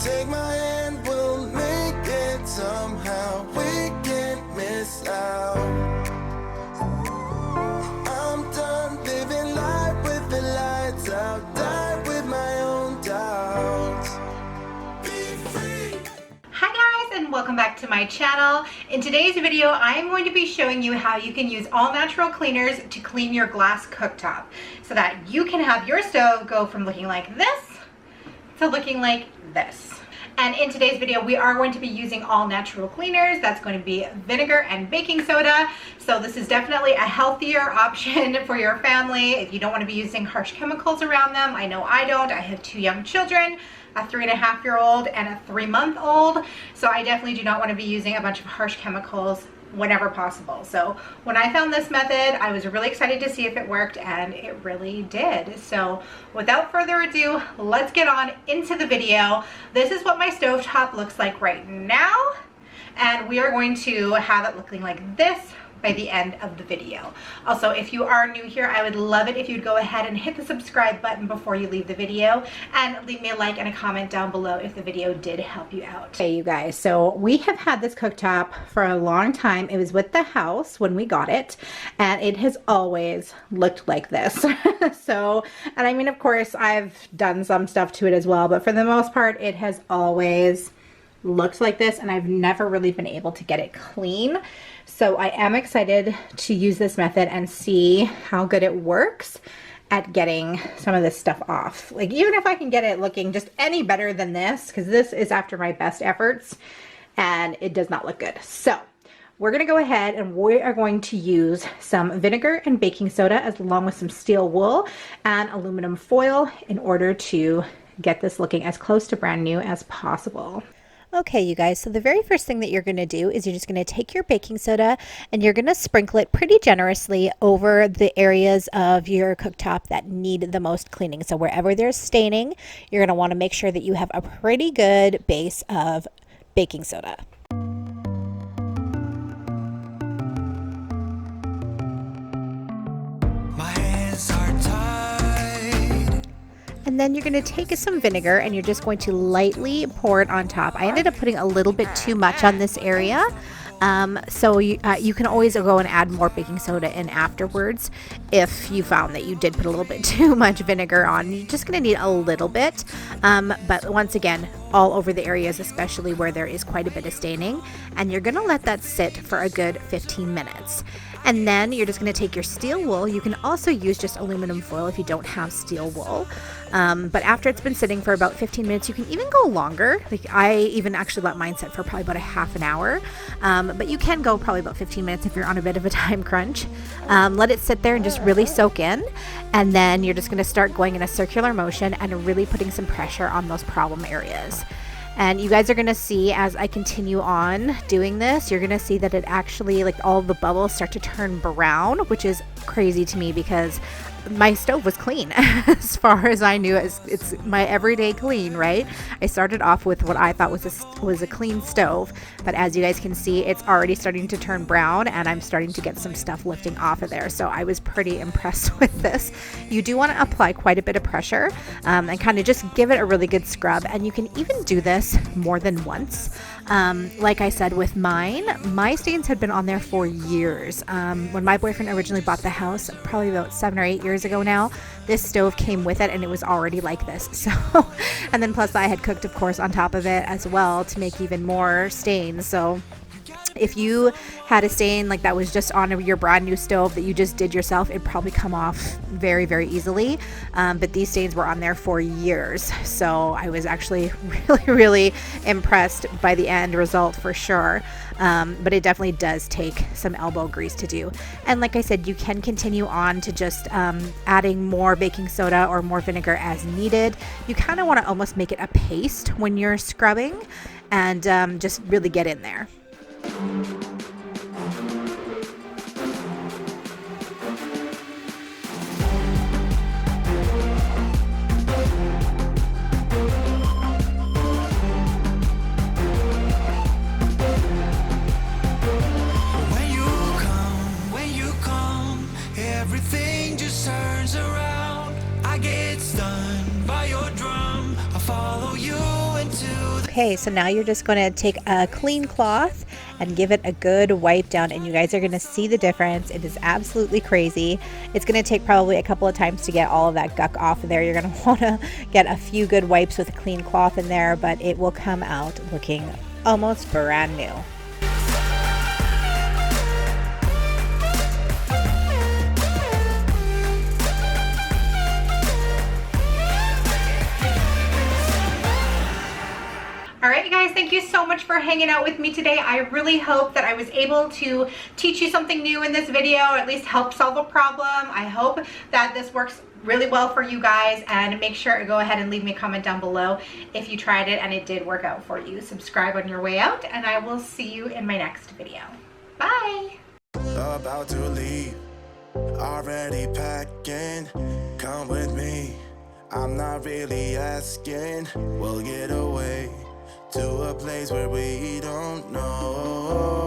Take my hand, we'll make it somehow. We can't miss out. I'm done living life with the lights out. Die with my own doubts. Be free. Hi guys, and welcome back to my channel. In today's video, I am going to be showing you how you can use all natural cleaners to clean your glass cooktop so that you can have your stove go from looking like this to looking like this. And in today's video, we are going to be using all natural cleaners. That's going to be vinegar and baking soda. So this is definitely a healthier option for your family if you don't want to be using harsh chemicals around them. I know I don't. I have 2 young children, a 3.5-year-old and a 3-month-old. So I definitely do not want to be using a bunch of harsh chemicals whenever possible. So when I found this method, I was really excited to see if it worked, and it really did. So without further ado, let's get on into the video. This is what my stovetop looks like right now, and we are going to have it looking like this by the end of the video. Also, if you are new here, I would love it if you'd go ahead and hit the subscribe button before you leave the video, and leave me a like and a comment down below if the video did help you out. Hey you guys, so we have had this cooktop for a long time. It was with the house when we got it, and it has always looked like this. So, and I mean, of course, I've done some stuff to it as well, but for the most part, it has always looked like this, and I've never really been able to get it clean. So I am excited to use this method and see how good it works at getting some of this stuff off. Like, even if I can get it looking just any better than this, because this is after my best efforts and it does not look good. So we're going to go ahead and we are going to use some vinegar and baking soda as along with some steel wool and aluminum foil in order to get this looking as close to brand new as possible. Okay, you guys, so the very first thing that you're going to do is you're just going to take your baking soda and you're going to sprinkle it pretty generously over the areas of your cooktop that need the most cleaning. So wherever there's staining, you're going to want to make sure that you have a pretty good base of baking soda. My hands are tied. And then you're going to take some vinegar and you're just going to lightly pour it on top. I ended up putting a little bit too much on this area. So you can always go and add more baking soda in afterwards if you found that you did put a little bit too much vinegar on. You're just going to need a little bit, but once again, all over the areas, especially where there is quite a bit of staining, and you're going to let that sit for a good 15 minutes. And then you're just going to take your steel wool. You can also use just aluminum foil if you don't have steel wool. But after it's been sitting for about 15 minutes, you can even go longer. Like, I even actually let mine sit for probably about a half an hour. But you can go probably about 15 minutes if you're on a bit of a time crunch. Let it sit there and just really soak in. And then you're just going to start going in a circular motion and really putting some pressure on those problem areas. And you guys are going to see as I continue on doing this, you're going to see that it actually, like, all the bubbles start to turn brown, which is crazy to me because my stove was clean as far as I knew. It's my everyday clean, right? I started off with what I thought was a clean stove, but as you guys can see, it's already starting to turn brown and I'm starting to get some stuff lifting off of there. So I was pretty impressed with this. You do want to apply quite a bit of pressure and kind of just give it a really good scrub, and you can even do this more than once. Like I said with mine, my stains had been on there for years. When my boyfriend originally bought the house, probably about 7 or 8 years ago now, this stove came with it and it was already like this. So, and then plus I had cooked, of course, on top of it as well to make even more stains. So if you had a stain like that was just on your brand new stove that you just did yourself, it'd probably come off very, very easily. But these stains were on there for years. So I was actually really, really impressed by the end result for sure. But it definitely does take some elbow grease to do. And like I said, you can continue on to just adding more baking soda or more vinegar as needed. You kind of want to almost make it a paste when you're scrubbing, and just really get in there. When you come, everything just turns around. I get stunned by your drum. I follow you into Okay, so now you're just going to take a clean cloth and give it a good wipe down, and you guys are going to see the difference. It is absolutely crazy. It's going to take probably a couple of times to get all of that guck off of there. You're going to want to get a few good wipes with a clean cloth in there, but it will come out looking almost brand new. All right, you guys, thank you so much for hanging out with me today. I really hope that I was able to teach you something new in this video, or at least help solve a problem. I hope that this works really well for you guys, and make sure to go ahead and leave me a comment down below if you tried it and it did work out for you. Subscribe on your way out, and I will see you in my next video. Bye. About to leave, already packing. Come with me, I'm not really asking. We'll get away to a place where we don't know.